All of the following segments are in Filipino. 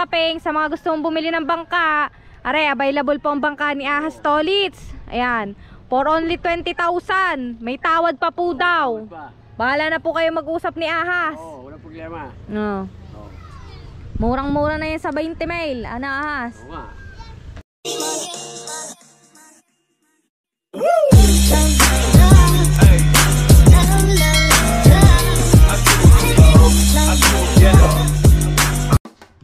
mga kapeng, sa mga gustong bumili ng bangka, are, available po ang bangka ni Ahas Tolits. Ayan, for only 20,000. May tawad pa po daw. Bahala na po kayo mag-usap ni Ahas. Oo, wala problema. No. Murang-mura na yan sa 20 mil. Ano, Ahas? Oo nga.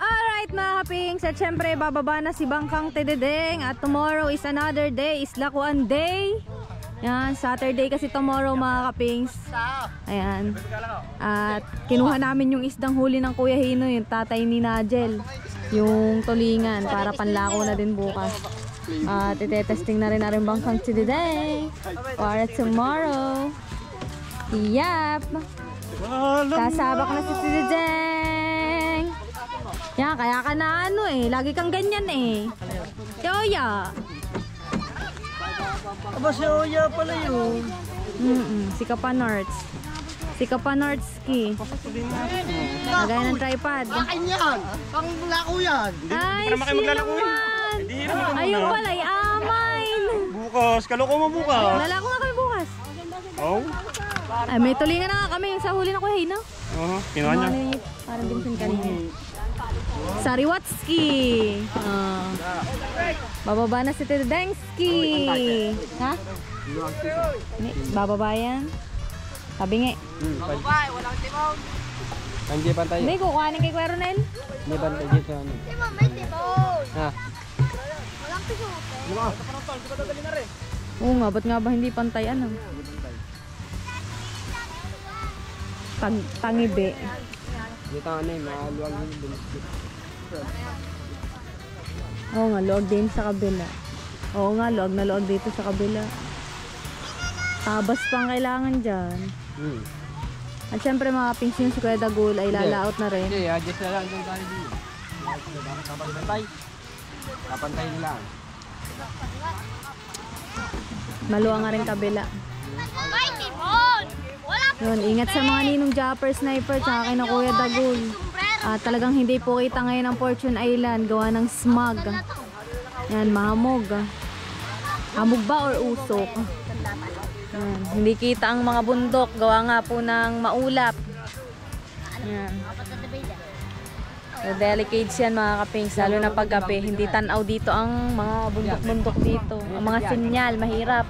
Alright mga kapings, at syempre bababa na si Bangkang Tidideng. At tomorrow is another day, is Lakuan Day. Yan, Saturday kasi tomorrow mga kapings. Ayan. At kinuha namin yung isdang huli ng Kuya Hino, yung tatay ni Nigel. Yung tulingan para panlako na din bukas. At itetesting na rin Bangkang Tidideng para tomorrow. Yap. Sasabak na si Tidideng. Yan, kaya ka na ano eh. Lagi kang ganyan eh. Si Oya. Aba si Oya pala yun. Si Kapanorts. Si Kapanortski. Lagay ng tripod. Akin yan! Pang lako yan! Ay, sinaman! Ayun pala, amain! Bukas, kaloko mo bukas. Lalako na kami bukas. Oo? Ay, may tulingan na nga kami. Sa huli na Kuya Hino. Oo, kinuha niya. Parang Vincent kanina. Sariwatski. Bababa na si Tididengski. Ha? Bababa yan. Sabi nga. Babay, walang timon. Hindi pantay. Hindi, kukuhanin kay Kuya Ronel. Hindi pantay dito. Timon, may timon. Ha? Walang timon. Oo nga, ba't nga ba hindi pantay ano? Tangibe. Dito ano yung maluwag yung Oo nga, luwag din sa kabila. Oo nga, luwag na luwag dito sa kabila. Tabas pang kailangan dyan. At syempre mga pinsin si Kuya Dagul ay lalaot na rin. Hindi, adjust na lang doon tayo dito. Kapantay. Kapantay lang. Maluwag nga rin kabila. May timon. Wala Yun, ingat sa mga ninong Japper Sniper tsaka kay na Kuya Dagul. Talagang hindi po kita ngayon ang Fortune Island gawa ng smog. Yan, mahamog. Hamog ba or usok? Yan, hindi kita ang mga bundok gawa nga po ng maulap. Yan. So, delicates yan mga kapings, lalo na paggabi. Hindi tanaw dito ang mga bundok-bundok dito. Ang mga sinyal, mahirap.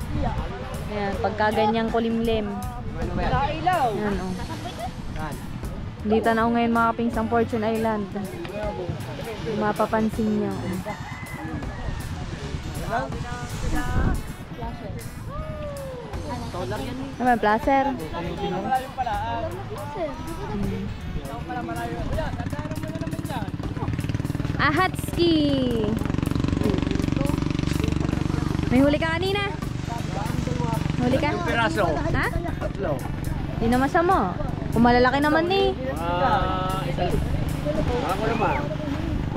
Yan, pagka ganyang kulimlim. Yan, oh. Hindi tanaw ngayon mga kapings ang Fortune Island. Mapapansin nyo. Naman, placer. Ahatski. May huli ka kanina? Huli ka? Piraso. Ha? Tatlo. Hindi na masama. Kung malalaki naman eh. Ako naman.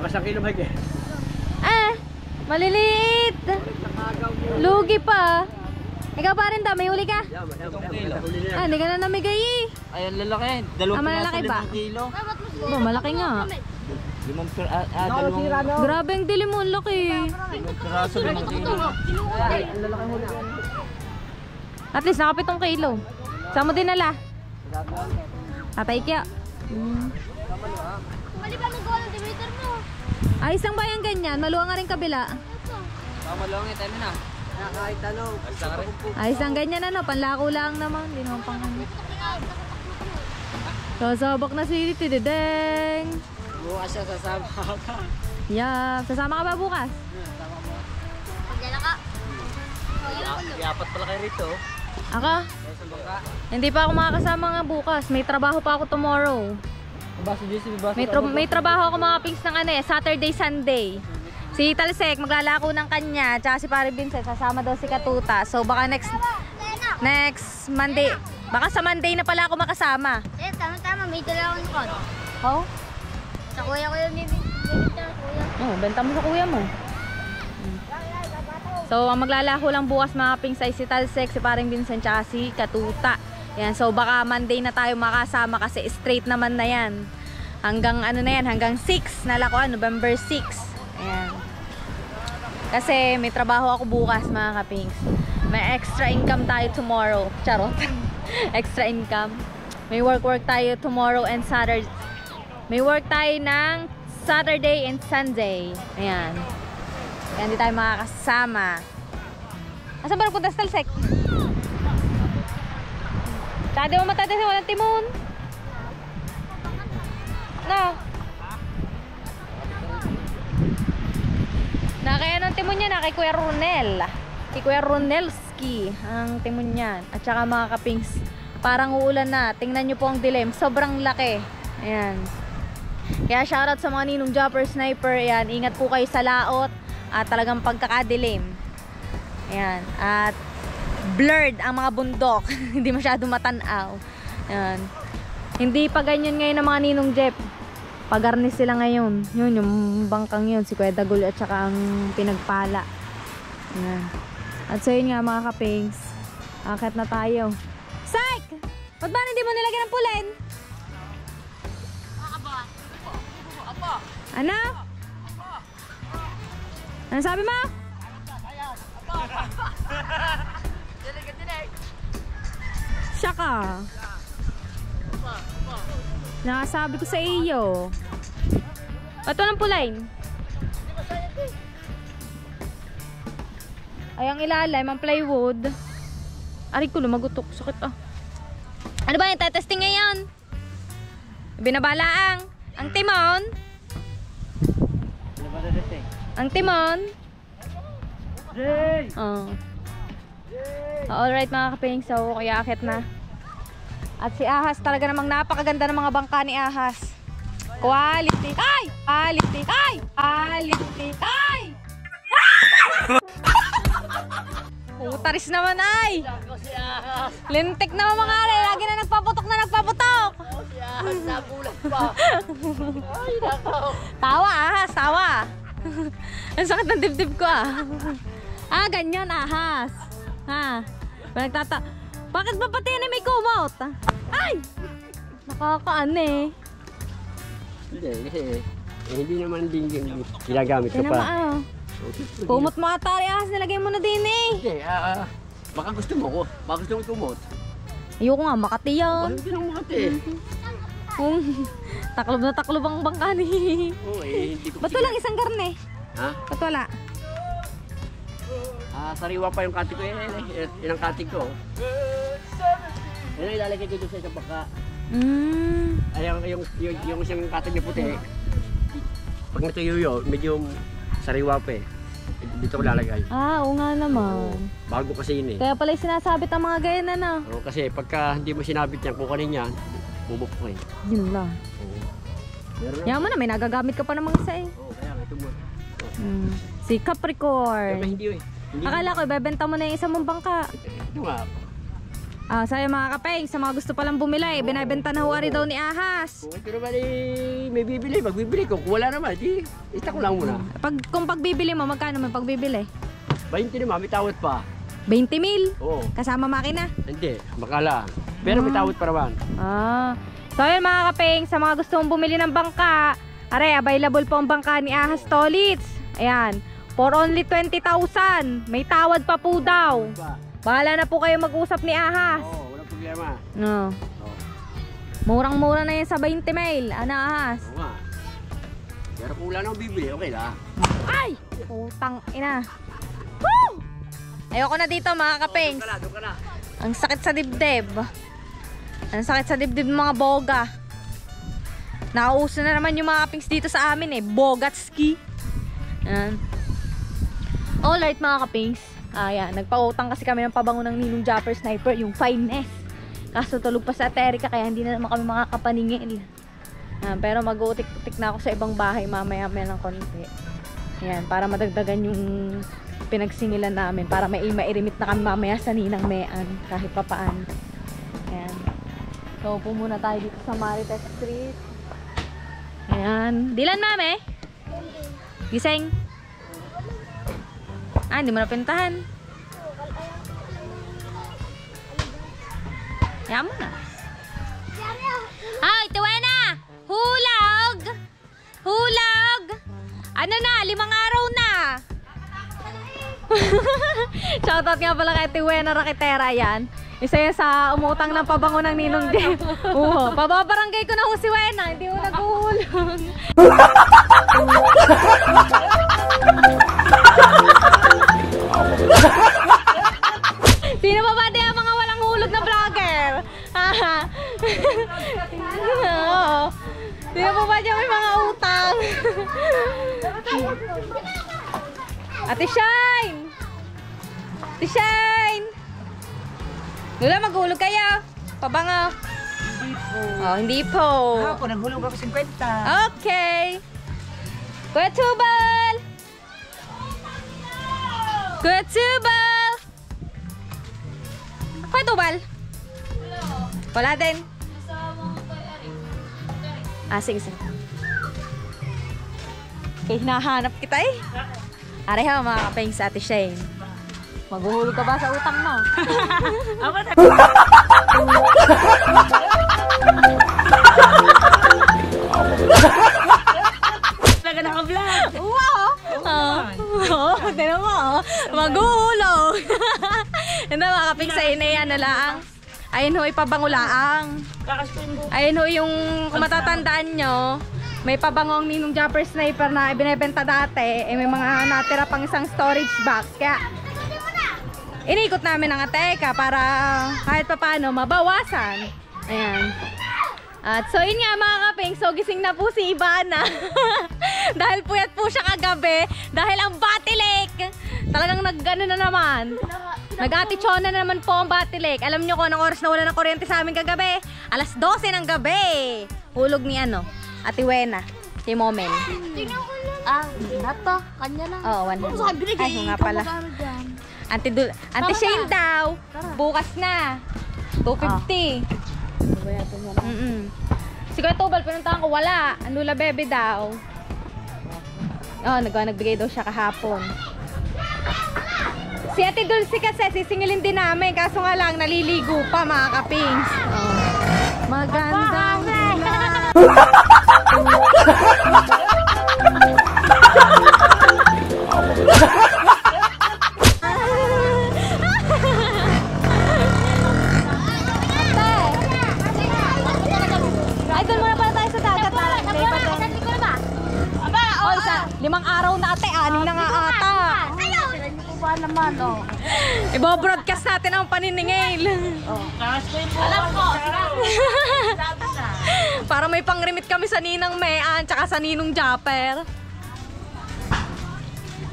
Mga 1 kilo mahigit. Maliliit. Lugi pa. Ikaw pa rin may huli ka? Hindi ka na namigay eh. Ay, ang lalaki. Dalawang malalaki ba? kilo. Ba, malaki nga. Dalawang Grabe ang dilim mo, laki. piraso, 5 kilo. At least naka 7 kilo. Saan mo dinala? Tatay kya. Mali ba mag-goal ang dimeter mo? Ay, isang bayang ganyan. Maluwang nga rin kabila. Mamalong tayo na. Kahit tanong. Ay, isang ganyan ano. Panlako lang naman. Hindi naman pang ano. Sasabak na si Tidideng. Bukas siya sasama ka. Yeah. Sasama ka ba bukas? Pagdala ka. Iapat pala kayo rito. Ako? Hindi pa ako makakasama nga bukas. May trabaho pa ako tomorrow. May trabaho ako mga pings ng ano eh, Saturday, Sunday. Si Talsek maglalako ng kanya, tsaka si Pare Vincent sasama daw si Katuta. So baka next Monday, baka sa Monday na pala ako makasama. Tama, may dala akong kon. Oh? Sa kuya ko yung bibita, kuya. Oh, benta mo sa kuya mo. So ang maglalako lang bukas mga pings ay si Talsek, si Pare Vincent, tsaka si Katuta. Yan, so baka Monday na tayo makasama kasi straight naman na yan. Hanggang ano na yan, hanggang 6 na lakuan, November 6. Ayan. Kasi may trabaho ako bukas mga kapings. May extra income tayo tomorrow. Charot. Extra income. May work tayo tomorrow and Saturday. May work tayo ng Saturday and Sunday. Ayan. Kaya hindi tayo makakasama. Asan ba nagpunta sa Talsek? Tadi mo matatasin, walang timon. No. Kaya anong timon niya na kay Kuya Ronel. Kay Kuya Ronelski ang timon niyan. At saka mga kapings, parang uulan na. Tingnan nyo po ang dilim. Sobrang laki. Ayan. Kaya shoutout sa mga ninong Jopper Sniper. Ayan. Ingat po kayo sa laot. At talagang pagkakadilim. Ayan. At blurred ang mga bundok. Hindi masyado matanaw. Ayan. Hindi pa ganyan ngayon ng mga ninong Jeff. Pagarnis sila ngayon. Yun, yung bangkang yun. Si Kuya Dagul at saka ang pinagpala. Ayan. At so yun nga mga kapings. Akit na tayo. Psych! Ba't ba hindi mo nilagyan ng pulen? Ano? Ano sabi mo? Saka. Nakasabi ko sa iyo. Ba't walang pulain? Ay, ang ilalim, ang plywood. Aray ko, lumagutok. Sakit ah. Ano ba yung testing ngayon? Binabalaang. Ang timon. Ang timon. Oh. Alright mga kaping. So, kaya akit na. At si Ahas talaga namang napakaganda ng mga bangka ni Ahas. Quality. Ay! Quality. Ay! Quality. Ay! Utaris naman ay! Lintik naman mga alay. Lagi na nagpaputok na nagpaputok. Si Ahas nagulat pa. Ay, nakaw. Tawa Ahas, tawa. Ang sakit ng dibdib ko ah. Ah, ganyan Ahas. Ha? Bakit ba pati yan may kumot? Ay! Nakakaane. Hindi, kasi hindi naman din ginagamit ko pa. Kumot mo ata Ahas, nilagay mo na din eh. Hindi, baka gusto mo ko. Baka gusto mo tumot. Ayoko nga, Makati yan. Hindi nang Makati. Taklob na taklob ang bangka ni. Oo hindi ko. Ba't walang isang garne? Ha? Ba't wala? Sariwa pa yung katig ko. Yan ang katig ko. Yan ang ilalagay ko doon sa isang baka. Ay, yung isang katig na puti. Pag natuyo yun, medyo sariwa pa eh. Dito ko lalagay. Oo nga naman. Bago kasi yun eh. Kaya pala yung sinasabit ang mga gaya na na. Oo, kasi pagka hindi mo sinabit yan, kukunin yan, bubok ko eh. Yun lang. Oo. Yan mo na, may nagagamit ka pa namang isa eh. Oo, kaya nga ito mo. Si Capricorn. Kaya hindi eh. Akala ko, ibebenta mo na yung isang mong bangka. Ito nga. Sa'yo mga kapeng, sa mga gusto palang bumili, binibenta na huwari daw ni Ahas. Kung ito naman eh, may bibili, magbibili ko. Kung wala naman, di, ita ko lang muna. Kung pagbibili mo, magkano may pagbibili? 20 naman, may tawad pa. 20 mil? Oo. Kasama makina? Hindi, makala. Pero may tawad pa naman. So yun mga kapeng, sa mga gusto mong bumili ng bangka, are, available po ang bangka ni Ahas Tolits. Ayan, for only 20,000. May tawad pa po daw. Bahala na po kayo mag-usap ni Ahas. Oo, walang problema. No. Oo. Murang-mura na yan sa 20 mil. Ano Ahas? Oo nga. Pero kung wala nang bibili, okay lang. Ay! Putang ina. Woo! Ayoko na dito mga kapeng. Doon ka na. Ang sakit sa dibdib. Ang sakit sa dibdib ng mga boga. Nauuso na naman yung mga kapings dito sa amin eh. Bogatski. Ayan. Alright mga kapings. Ayan. Nagpautang kasi kami ng pabango ng Ninong Jopper Sniper. Yung finest. Kaso tulog pa sa Aterica kaya hindi na naman kami makakapaningil. Pero mag-uutik-utik na ako sa ibang bahay mamaya-maya ng konti. Ayan. Para madagdagan yung pinagsingilan namin. Para mairimit na kami mamaya sa Ninang Mean. Kahit papaan. Ayan. So, upo muna tayo dito sa Marites Street. Ayan. Dilan, mame? Gising? Hindi mo na pintahan. Ayan mo na. Ay, tuwa na! Hu! Hulog! Hulog! Ano na? 5 araw na! Shoutout nga pala kay Tiwena Rakitera yan. Isa yan sa umutang ng pabango ng Ninong Jeff. Oo, pababarangay ko na ho si Wena. Hindi mo naghuhulog. Sino pa ba di ang mga walang hulog na vlogger? Oo. Sino pa ba dyan may mga utang? Ate Shine! Ate Shine! Lula, maghulog kayo. Pabango. Hindi po. Oh, hindi po. Ako, naghulog ako 50. Okay. Kuya Tubal! Kuya Tubal! Kuya Tubal? Wala din. Ah, sige, sige. Okay, hinahanap kita eh. Areha, mga kapeng sa Ate Shane. Maghuhulog ka ba sa utang mo? Ako na. Talaga naka-vlog. Wow! Oo, tinan mo. Maghuhulog. Hindi, mga kapeng sa inay, ano lang. Ayun ho, ipabango laang. Kakaspin mo. Ayun ho, yung kung matatandaan nyo, may pabango ang Ninong Japper Sniper na ibinebenta dati. Eh, may mga natira pang isang storage box. Kaya, inikot namin ang Ateka para kahit pa paano mabawasan. Ayan. At so yun nga mga kaping, so gising na po si Ivana. Dahil puyat po siya kagabi. Dahil ang Batilik, talagang nag-ano na naman. Nag-atichona na naman po ang Batilik. Alam nyo kung anong oras na wala ng kuryente sa amin kagabi? 12:00 ng gabi. Hulog ni ano, Ate Wena, si Momel. Ah, not to. Kanya lang. Oo, 100. Ay, nga pala. Ante Shane daw, bukas na. 250. Si Kuya Tubal, pinuntahan ko, wala. Ang Lula Bebe daw. Oh, nagbigay daw siya kahapon. Si Ate Dulce kasi, sisingilin din namin. Kaso nga lang, naliligo pa mga kapings. Oh. Magandang ay, doon muna pala tayo sa dagat. Oh, 5 araw na ate, 6 na nga ata. Ba naman, oh. Ibo-broadcast natin ang paniningil. Kakaspin mo. Alam ko. Para may pang-remit kami sa Ninang Mean tsaka sa Ninong Japper.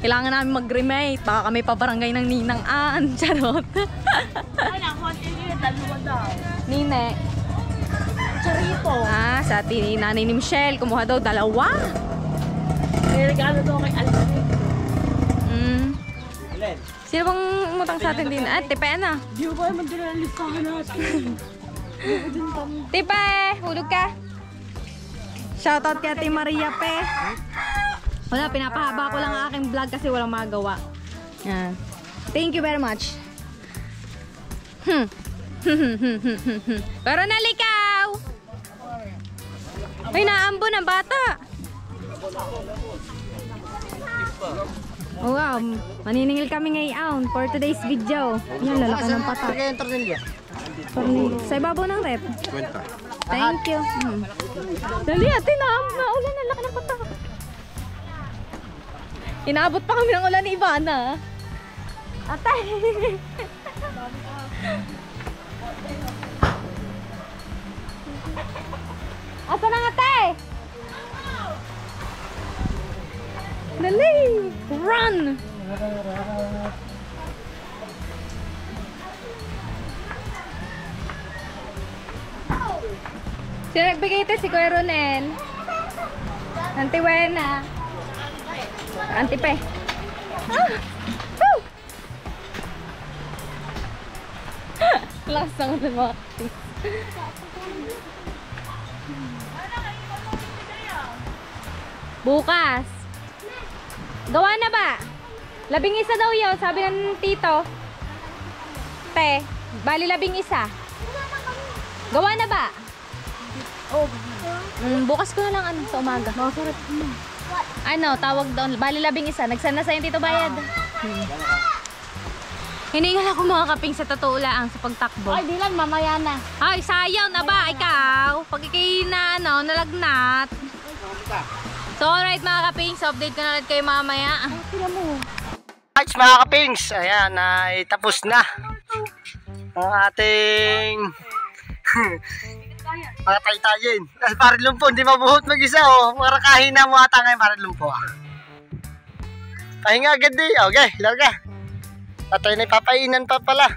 Kailangan namin mag-remate. Baka kami pabarangay ng Ninang An. Charot. Ay, nakuha tingin. 2 daw. Nine. Charito. Ah, sa atin nanay ni Michelle. Kumuha daw 2. May regalo daw kay Alvin. Sino bang umutang sa atin din? Ah, Tipe na. Di ba naman din ang listahan natin? Tipe, hulog ka. Shoutout kay Ate Maria Pe. Wala, pinapahaba ko lang ang aking vlog kasi walang magawa. Yan. Thank you very much. Pero nalikaw! May naambo ng bata. Oh wow, maniningil kami ngayon for today's video. Yan, lalaki ng patak. Sa ibabaw ng rep. Thank you. Dali, ate, naulan, ang laki ng patak. Inaabot pa kami ng ulan ni Ivana. Ate! Asa na ate? Dali! Run! Sino nagbigay ito? Si Kuya Ronel. Auntie Wena. Auntie Pe. Ah! Woo! Lakas ang mga kapis. Bukas. Gawa na ba? 11 daw yun, sabi ng tito. Te, bali 11. Gawa na ba? Oh, Bukas ko na lang ano, sa umaga. Masarap. Ano, tawag doon. Bali 11. Nagsana sa yung tito bayad. Hiningal ako mga kaping sa totoo lang sa pagtakbo. Ay, di lang, mamaya na. Ay, sayaw na ba ikaw? Pag ikay na ano, nalagnat. So alright mga kaping, so update ko na ulit kayo mamaya. Guys, mga kapings, ayan, tapos na ang ating mga taytayin. Parang lumpo, hindi mabuhot mag-isa, oh. Para kahina mo ata ngayon, parang lumpo, ah. Pahinga agad di. Okay, larga. Tatay na ipapainan pa pala.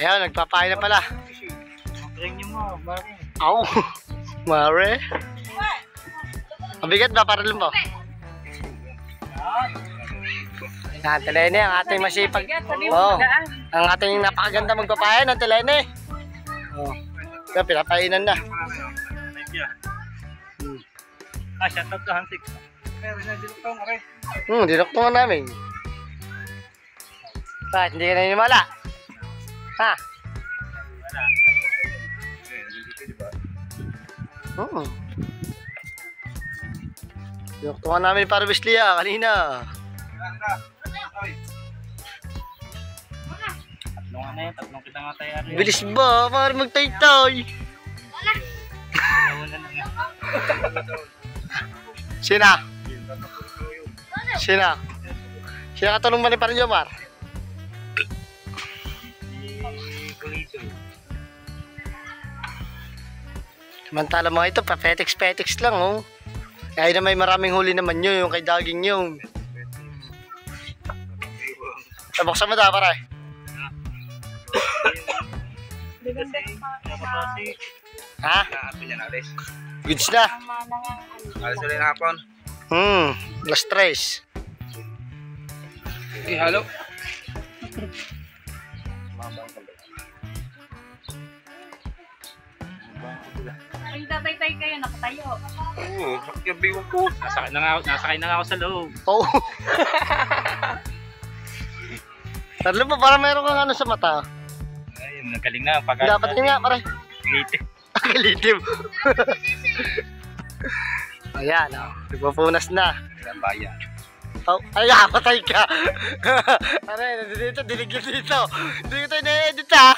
Ayan, nagpapain na pala. Aw, mare. Mabigat ba para lumpo? Yan, Telene, ang ating masipag. Oh, ang ating napakaganda magpapain ng Telene. Oh, kaya pinapainan na. Shoutout to Hansik. Dinoktongan namin. Bakit hindi ka naniniwala? Ha? Dinoktongan namin para Bislia kanina. Tatlong na yan, tatlong kita nga tayo. Bilis ba? Para magtaytay. Sina? Sina? Sina katulong ba ni Parang Jomar? Samantala mga ito, pa-petix lang, oh. Kaya na may maraming huli naman nyo, yung kay daging yun. Tabuksan mo daw, pare. Ha? Goods na. Alas ulit hapon. Last trace. Halo. Ay, tatay-tay kayo, nakatayo. Oo, gabi ko. Nasakay na nga ako sa loob. Oo. Tarlo pa, parang meron kang ano sa mata. Ayun, nagaling na. Dapat yun nga, pare. Litim. Litim. Ayan, oh. Nagpapunas na. Ilang bayan. Oh, ay, kapatay ka. Aray, nandito, diligyan dito. Hindi ko tayo na-edit, ha?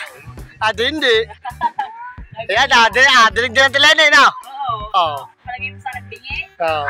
Hindi. Ayan, diligyan ng Telene, no? Oo. Palagay mo sa nagbingi. Oo.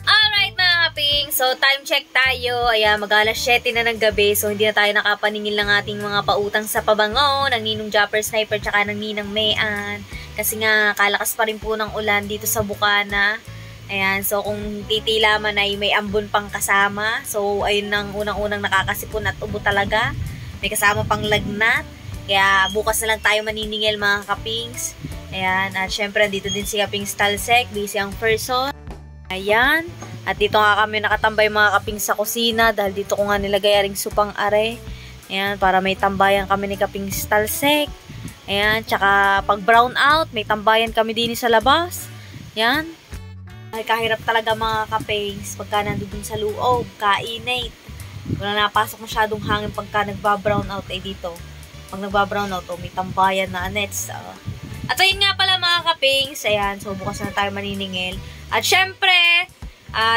Alright mga kaping, so time check tayo. Ayan, mag-alas 7 na ng gabi. So hindi na tayo nakapaningil ng ating mga pautang sa pabango ng Ninong Japper Sniper tsaka ng Ninang Mayan. Kasi nga, kalakas pa rin po ng ulan dito sa Bukana. Ayan, so kung titila man ay may ambon pang kasama. So ayun ang unang-unang nakakasipon at ubo talaga. May kasama pang lagnat. Kaya bukas na lang tayo maniningil mga kapings. Ayan, at syempre dito din si Kaping Stalsec, busy ang person. Ayan, at dito nga kami nakatambay mga kaping sa kusina dahil dito ko nga nilagay aring supang are. Ayan, para may tambayan kami ni Kaping Stalsec. Ayan, tsaka pag brown out, may tambayan kami din sa labas. Ayan. Ay, kahirap talaga mga kapings pagka nandun sa loob, kainate. Wala napasok masyadong hangin pagka nagba-brown out ay dito. Pag nagba-brown out, may tambayan na anets. At ayun nga pala mga kapings, ayan, so bukas na tayo maniningil. At syempre,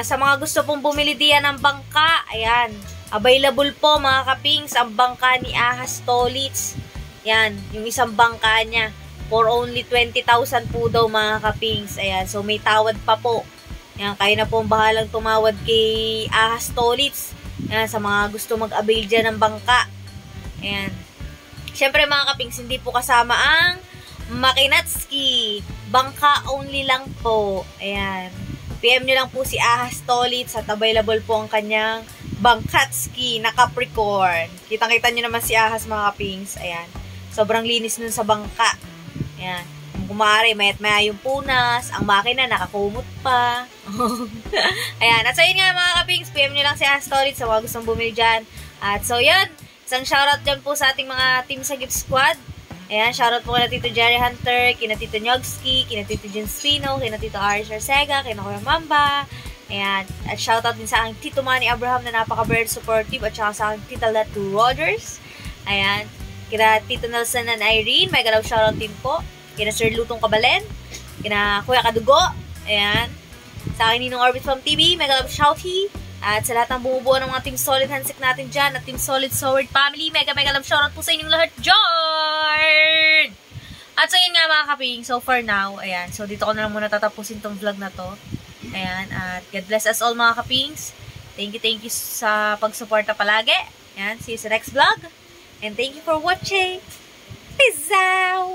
sa mga gusto pong bumili diyan ng bangka, ayan, available po mga kapings, ang bangka ni Ahas Tolits. Yan, yung isang bangka niya, for only 20,000 po daw mga kapings. Ayan, so may tawad pa po. Ayan, kayo na po ang bahalang tumawad kay Ahas Tolits. Ayan, sa mga gusto mag-avail dyan ng bangka. Ayan. Syempre mga kapings, hindi po kasama ang Makinatski. Bangka only lang po. Ayan. PM nyo lang po si Ahas Tolits at available po ang kanyang Bangkatski na Capricorn. Kitang-kita nyo naman si Ahas mga kapings. Ayan. Sobrang linis nun sa bangka. Ayan. Kung kumari, mayat-maya yung punas. Ang makina, nakakumot pa. Ayan. At so yun nga mga kapings, PM nyo lang si Ahas Tolits sa mga gustong bumili dyan. At so yun. Isang shoutout dyan po sa ating mga team sa Gift Squad. Ayan, shoutout po kina Tito Jerry Hunter, kina Tito Nyogski, kina Tito Jun Spino, kina Tito Aris Arcega, kina Kuya Mamba, Ayan. At shoutout din sa aking Tito Manny Abraham na napaka-very supportive at saka sa aking Tita Let Rogers. Ayan. Kina Tito Nelson and Irene, may galaw shoutout din po. Kina Sir Lutong Kabalen. Kina Kuya Kadugo. Ayan. Sa akin Ninong Orbit from TV, may galaw shouty. At sa lahat ng bumubuo ng mga Team Solid Handshake natin dyan at Team Solid Sword Family, mega love shoutout po sa inyong lahat dyan! At so yun nga mga kaping, so for now, ayan, so dito ko na lang muna tatapusin tong vlog na to. Ayan, at God bless us all mga kapings. Thank you sa pagsuporta palagi. Ayan, see you sa next vlog. And thank you for watching. Peace out!